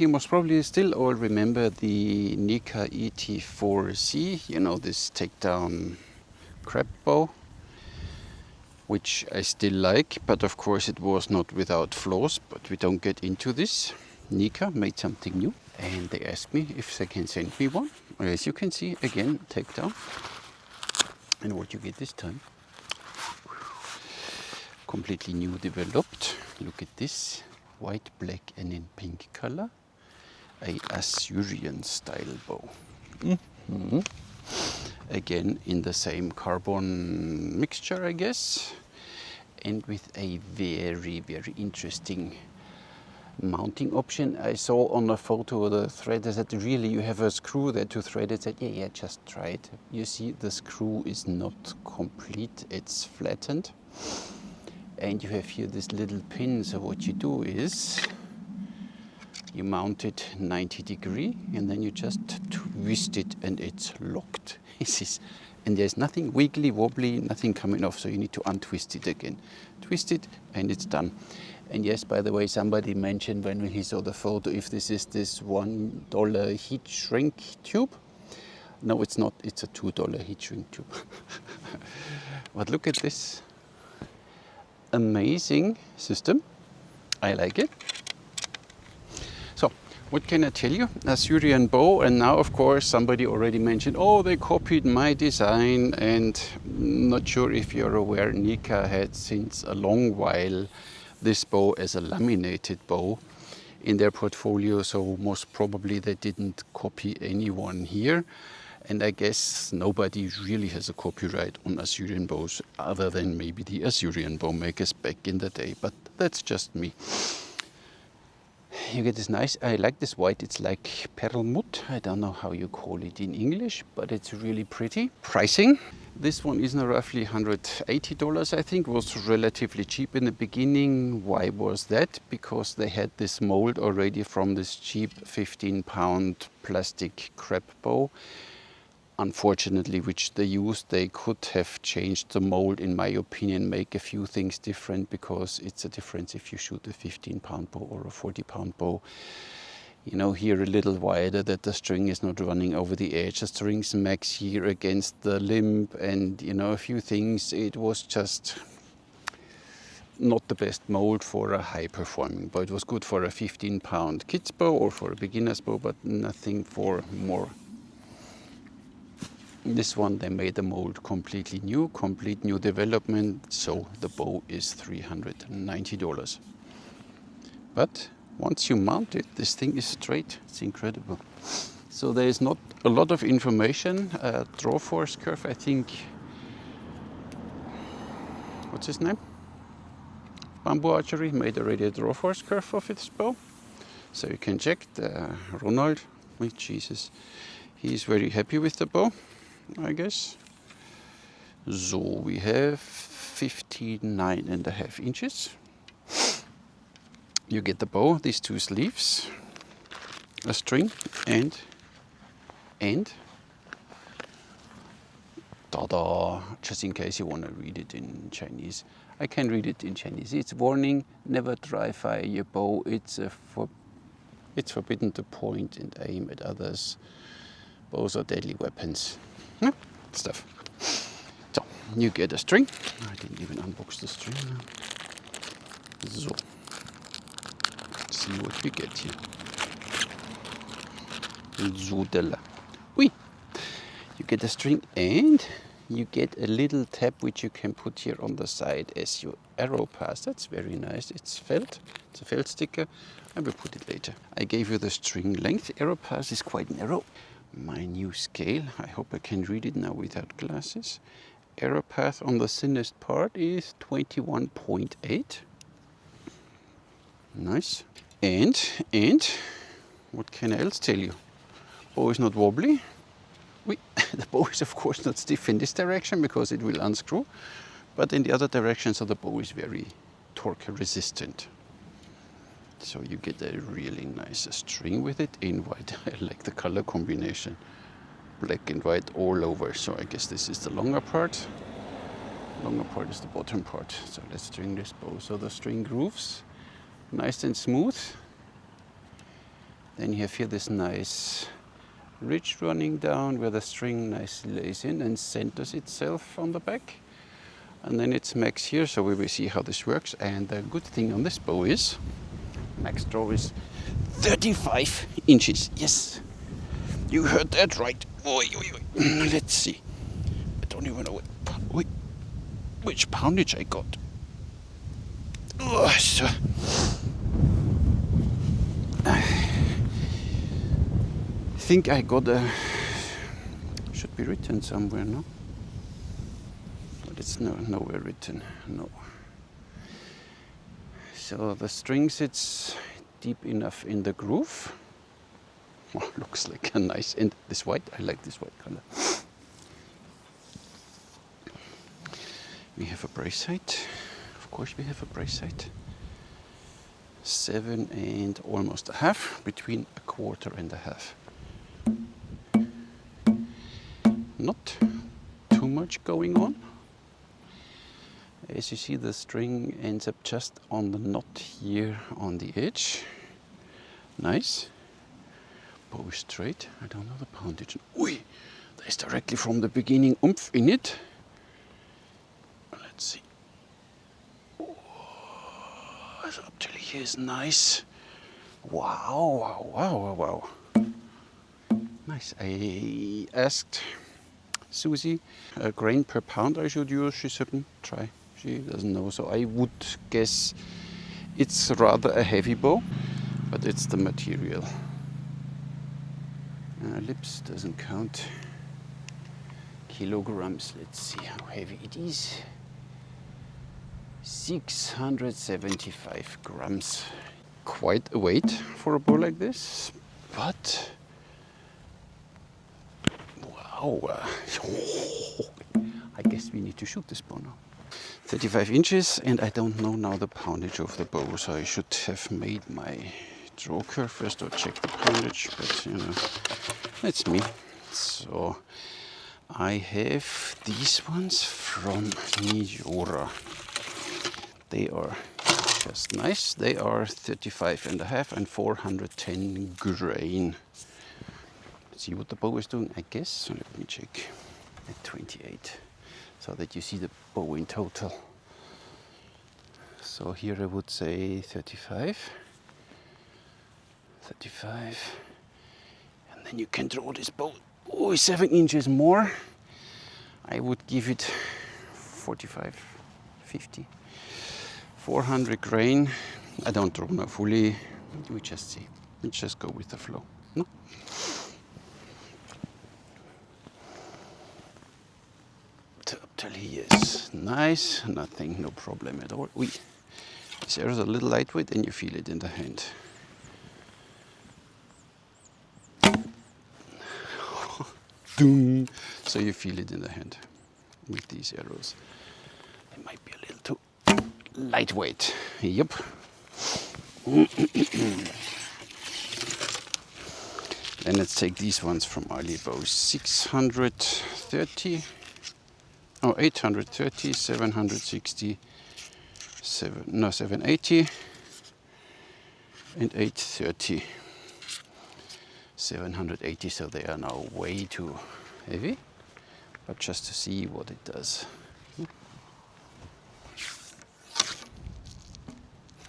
you must probably still all remember the Nika ET-4C, you know, this takedown crab bow, which I still like, but of course it was not without flaws, but we don't get into this. Nika made something new and they asked me if they can send me one. As you can see, again, takedown. And what you get this time, completely new developed. Look at this, white, black and in pink color. A Assyrian style bow. Again in the same carbon mixture, I guess, and with a very, very interesting mounting option. I saw on a photo the thread that really you have a screw there to thread it. Said, yeah, just try it. You see the screw is not complete, it's flattened. And you have here this little pin, so what you do is you mount it 90 degrees and then you just twist it and it's locked. And there's nothing wiggly wobbly, nothing coming off, so you need to untwist it again. Twist it and it's done. And yes, by the way, somebody mentioned when he saw the photo if this is this $1 heat shrink tube. No, it's not, it's a $2 heat shrink tube. But look at this amazing system. I like it. So, what can I tell you? Assyrian bow, and now of course somebody already mentioned, oh, they copied my design, and not sure if you're aware, Nika had since a long while this bow as a laminated bow in their portfolio, so most probably they didn't copy anyone here. And I guess nobody really has a copyright on Assyrian bows other than maybe the Assyrian bow makers back in the day, but that's just me. You get this nice, I like this white, it's like perlmutt. I don't know how you call it in English, but it's really pretty. Pricing. This one is now roughly $180, I think. Was relatively cheap in the beginning. Why was that? Because they had this mold already from this cheap 15-pound plastic crab bow. Unfortunately, which they used, they could have changed the mold, in my opinion, make a few things different, because it's a difference if you shoot a 15-pound bow or a 40-pound bow. You know, here a little wider, that the string is not running over the edge, the string smacks here against the limb, and you know, a few things. It was just not the best mold for a high performing bow. It was good for a 15-pound kids bow or for a beginner's bow, but nothing for more. This one, they made the mold completely new, complete new development, so the bow is $390. But once you mount it, this thing is straight. It's incredible. So there is not a lot of information. Draw force curve, I think. What's his name? Bamboo Archery made already a draw force curve of its bow. So you can check. Ronald, oh, Jesus, he is very happy with the bow, I guess. So we have 59.5 inches. You get the bow, these two sleeves, a string, and ta-da! Just in case you want to read it in Chinese. I can read it in Chinese. It's warning, never dry fire your bow. It's forbidden to point and aim at others. Bows are deadly weapons. Stuff. So, you get a string. I didn't even unbox the string now. So, let's see what we get here. Zudela. Oui. You get a string and you get a little tab which you can put here on the side as your arrow pass. That's very nice. It's felt. It's a felt sticker. I will put it later. I gave you the string length. Arrow pass is quite narrow. My new scale, I hope I can read it now without glasses. Arrow path on the thinnest part is 21.8. Nice. And what can I else tell you? Bow is not wobbly. The bow is of course not stiff in this direction because it will unscrew, but in the other direction, so the bow is very torque resistant. So you get a really nice string with it in white. I like the color combination. Black and white all over. So I guess this is the longer part. Longer part is the bottom part. So let's string this bow. So the string grooves nice and smooth. Then you have here this nice ridge running down where the string nicely lays in and centers itself on the back. And then it's max here, so we will see how this works. And the good thing on this bow is max draw is 35 inches. Yes, you heard that right. Oi, oi, oi. Let's see. I don't even know which poundage I got. Oh, so I think I got a. Should be written somewhere, no? But it's nowhere written. No. So the string sits deep enough in the groove. Oh, looks like a nice, and this white, I like this white color. We have a brace height. Of course we have a brace height. 7 and almost a half, between a quarter and a half. Not too much going on. As you see, the string ends up just on the knot here on the edge. Nice. Bow is straight. I don't know the poundage. Ui! There's directly from the beginning oomph in it. Let's see. Oh, so up till here is nice. Wow, wow, wow, wow, wow. Nice. I asked Susie a grain per pound I should use. She said, try. She doesn't know. So I would guess it's rather a heavy bow, but it's the material. Lips doesn't count. Kilograms. Let's see how heavy it is. 675 grams. Quite a weight for a bow like this, but wow. I guess we need to shoot this bow now. 35 inches, and I don't know now the poundage of the bow, so I should have made my draw curve first or check the poundage, but you know, that's me. So I have these ones from Miura. They are just nice. They are 35 and a half and 410 grain. See what the bow is doing, I guess. So let me check at 28, so that you see the bow in total. So here I would say 35, and then you can draw this bow. Oh, 7 inches more. I would give it 45, 50. 400 grain. I don't draw now fully. We just see. Let's just go with the flow. No? Up till here is nice. Nothing, no problem at all. This arrow is a little lightweight and you feel it in the hand. Doom. So you feel it in the hand with these arrows. They might be a little too lightweight. Yep. Then let's take these ones from Ali Bow. 630, 830, 760, 780, and 830. 780, so they are now way too heavy, but just to see what it does.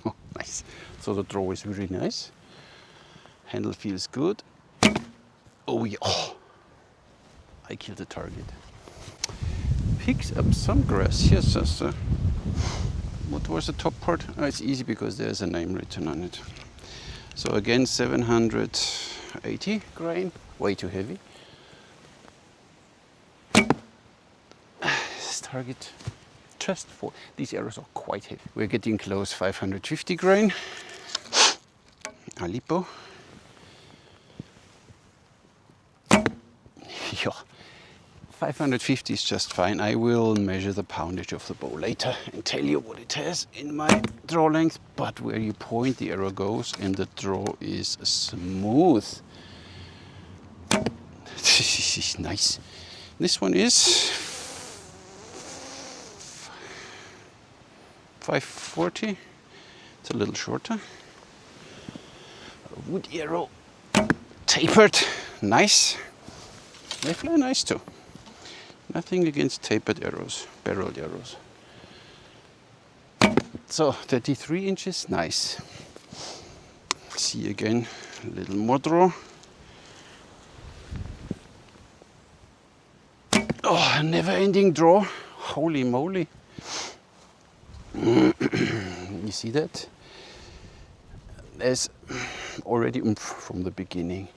Oh, nice. So the draw is really nice. Handle feels good. Oh yeah, oh, I killed the target. Picks up some grass. Yes, what was the top part? Oh, it's easy because there's a name written on it. So again, 780 grain, way too heavy. This target, just for, these arrows are quite heavy. We're getting close, 550 grain. Aleppo. Yeah, 550 is just fine. I will measure the poundage of the bow later and tell you what it has in my draw length. But where you point, the arrow goes, and the draw is smooth. This is nice. This one is 540. It's a little shorter. A wood arrow tapered, nice. They fly nice too. Nothing against tapered arrows, barreled arrows. So 33 inches, nice. See again, a little more draw. Oh, never-ending draw. Holy moly. You see that? There's already from the beginning.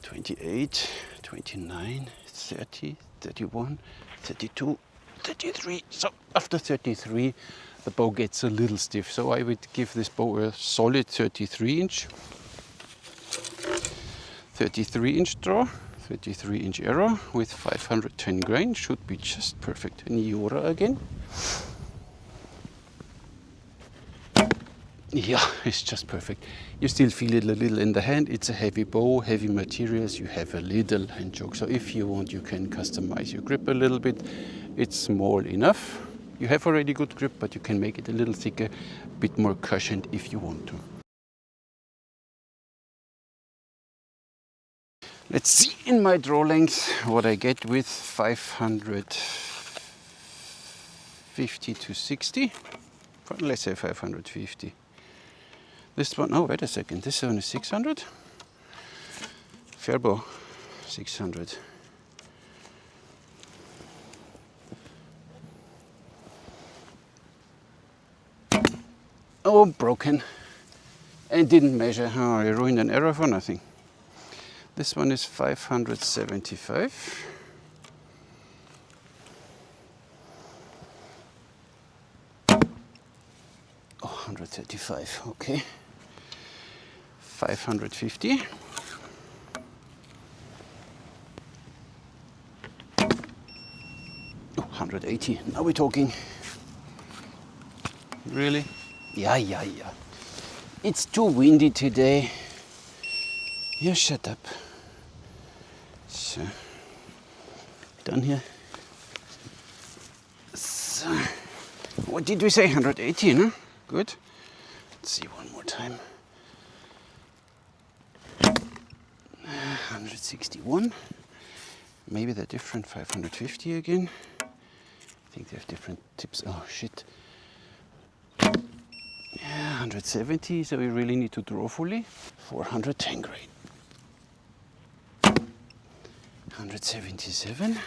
28, 29, 30, 31, 32, 33. So after 33, the bow gets a little stiff. So I would give this bow a solid 33 inch. 33 inch draw, 33 inch arrow with 510 grain should be just perfect. And Jura again. Yeah, it's just perfect. You still feel it a little in the hand. It's a heavy bow, heavy materials. You have a little hand choke. So if you want, you can customize your grip a little bit. It's small enough. You have already good grip, but you can make it a little thicker, a bit more cushioned if you want to. Let's see in my draw length what I get with 550 to 60. Let's say 550. This one, oh wait a second, this one is 600. Fairbow, 600. Oh, broken. And didn't measure. Oh, I ruined an arrow for nothing. This one is 575. Oh, 135, okay. 550. Oh, 180. Now we're talking. Really? Yeah. It's too windy today. You shut up. So, done here. So, what did we say? 180, no? Good. Let's see one more time. 161. Maybe they're different. 550 again. I think they have different tips. Oh shit. Yeah, 170. So we really need to draw fully. 410 grain. 177.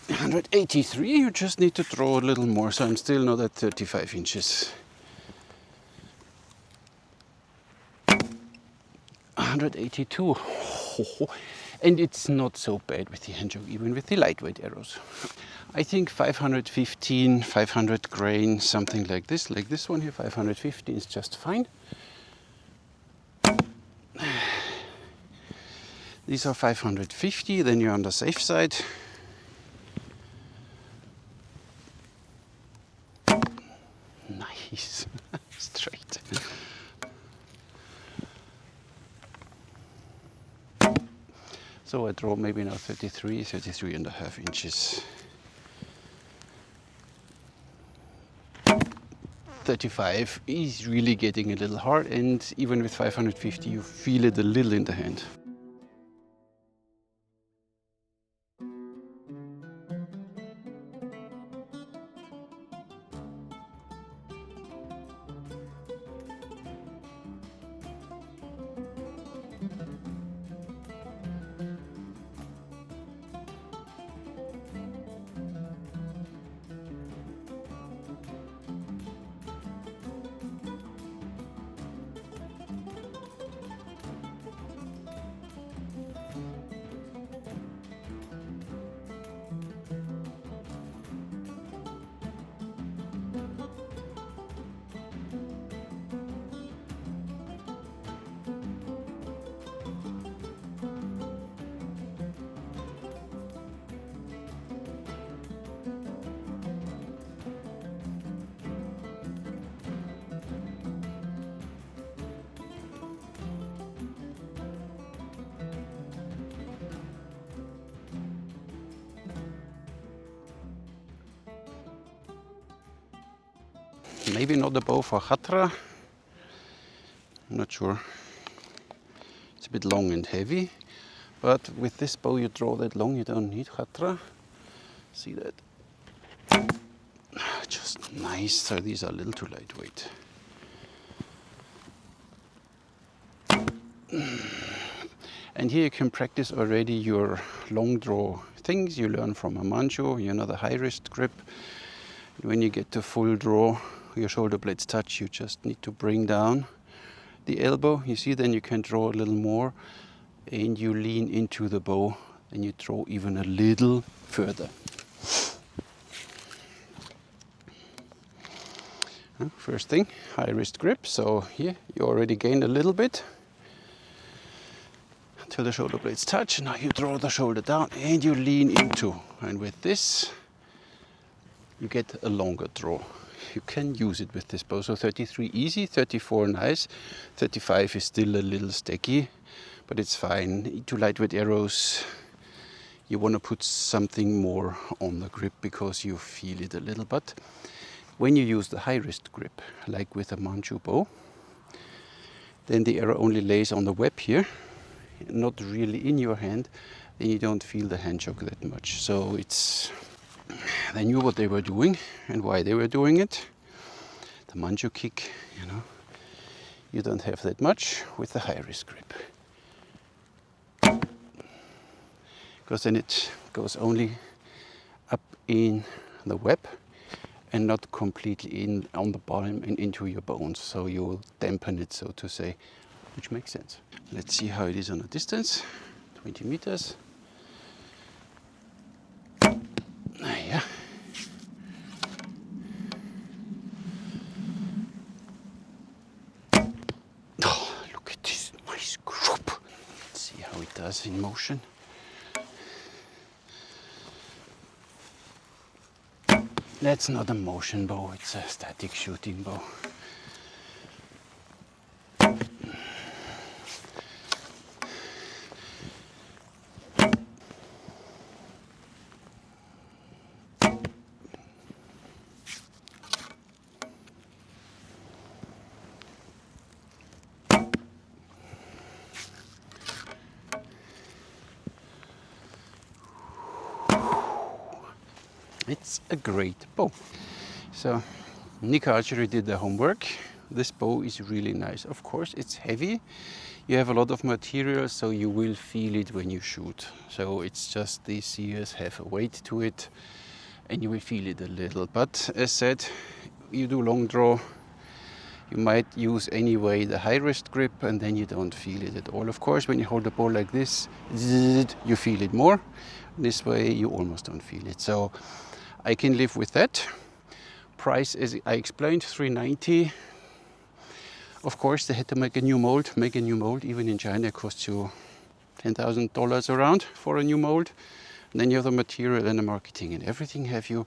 183. You just need to draw a little more. So I'm still not at 35 inches. 182. And it's not so bad with the hand choke, even with the lightweight arrows. I think 515, 500 grain, something like this one here, 550 is just fine. These are 550, then you're on the safe side. Nice, straight. So I draw maybe now 33 and a half inches. 35 is really getting a little hard, and even with 550 you feel it a little in the hand. Maybe not a bow for Hatra. I'm not sure. It's a bit long and heavy, but with this bow you draw that long, you don't need Hatra. See that? Just nice. So these are a little too lightweight. And here you can practice already your long draw things you learn from a mancho, the high wrist grip. When you get to full draw, your shoulder blades touch, you just need to bring down the elbow. You see, then you can draw a little more and you lean into the bow and you draw even a little further. First thing, high wrist grip. So here you already gain a little bit till the shoulder blades touch. Now you draw the shoulder down and you lean into. And with this, you get a longer draw. You can use it with this bow. So 33 easy, 34 nice, 35 is still a little sticky, but it's fine. Too lightweight arrows, you want to put something more on the grip because you feel it a little. But when you use the high wrist grip, like with a mancho bow, then the arrow only lays on the web here, not really in your hand, then you don't feel the hand shock that much. So they knew what they were doing and why they were doing it. The mancho kick, you don't have that much with the high wrist grip. Because then it goes only up in the web and not completely in on the palm and into your bones. So you will dampen it, so to say, which makes sense. Let's see how it is on a distance, 20 meters. Yeah. Oh, look at this nice group. Let's see how it does in motion. That's not a motion bow, it's a static shooting bow. It's a great bow. So Nika Archery did the homework. This bow is really nice. Of course, it's heavy. You have a lot of material, so you will feel it when you shoot. So it's just these ears have a weight to it and you will feel it a little. But as said, you do long draw, you might use anyway the high wrist grip and then you don't feel it at all. Of course, when you hold a bow like this, you feel it more. This way you almost don't feel it. So I can live with that. Price, as I explained, $390. Of course, they had to make a new mold. Even in China, it costs you $10,000 around for a new mold. And then you have the material and the marketing and everything have you.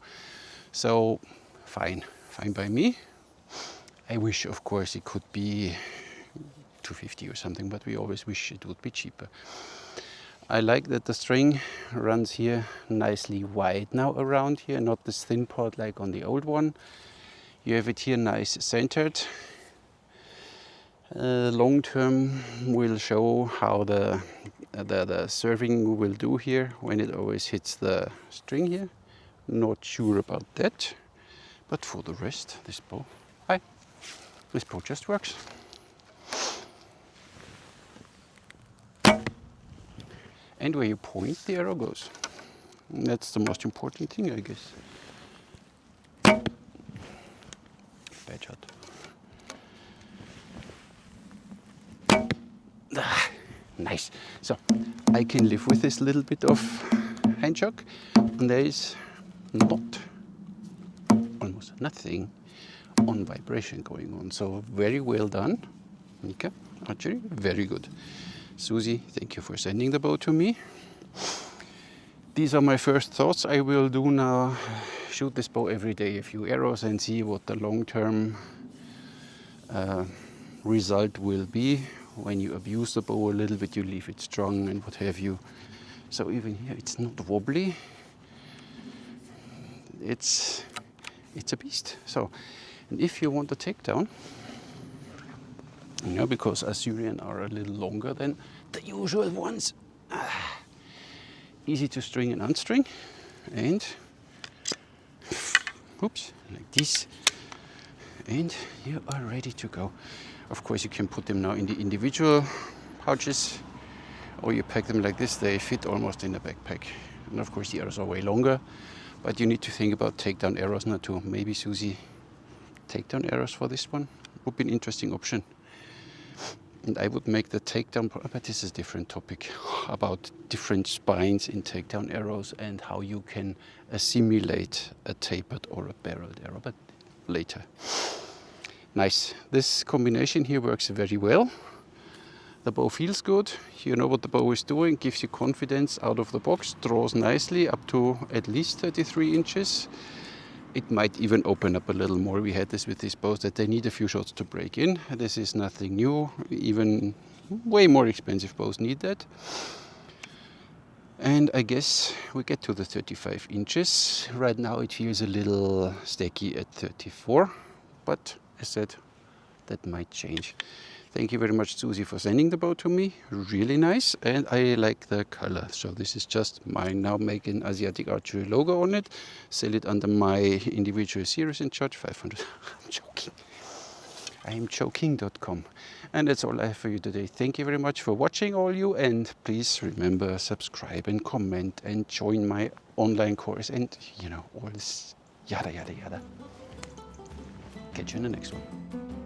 So fine by me. I wish, of course, it could be $250 or something, but we always wish it would be cheaper. I like that the string runs here nicely wide now around here, not this thin part like on the old one. You have it here nice centered. Long term will show how the serving will do here when it always hits the string here. Not sure about that, but for the rest, this bow just works. And where you point, the arrow goes. And that's the most important thing, I guess. Bad shot. Nice. So I can live with this little bit of hand shock, and there is almost nothing on vibration going on. So very well done, Nika Archery. Very good. Susie, thank you for sending the bow to me. These are my first thoughts. I will do now, shoot this bow every day, a few arrows, and see what the long-term result will be. When you abuse the bow a little bit, you leave it strong and what have you. So even here, it's not wobbly. It's a beast. So And if you want a takedown, you know, because Assyrian are a little longer than the usual ones, easy to string and unstring, and oops, like this, and you are ready to go. Of course, you can put them now in the individual pouches, or you pack them like this. They fit almost in a backpack. And of course, the arrows are way longer, but you need to think about takedown arrows now too. Maybe Susie, takedown arrows for this one would be an interesting option. And I would make the takedown, but this is a different topic, about different spines in takedown arrows and how you can assimilate a tapered or a barreled arrow, but later. Nice. This combination here works very well. The bow feels good. You know what the bow is doing, gives you confidence out of the box, draws nicely up to at least 33 inches. It might even open up a little more. We had this with these bows that they need a few shots to break in. This is nothing new. Even way more expensive bows need that. And I guess we get to the 35 inches. Right now it feels a little sticky at 34, but as said, that might change. Thank you very much, Susie, for sending the bow to me. Really nice, and I like the color. So this is just mine now. Make an Asiatic Archery logo on it. Sell it under my individual series and charge 500. I'm joking. I am joking.com. And that's all I have for you today. Thank you very much for watching, all you, and please remember, subscribe and comment and join my online course and, you know, all this yada yada yada. Catch you in the next one.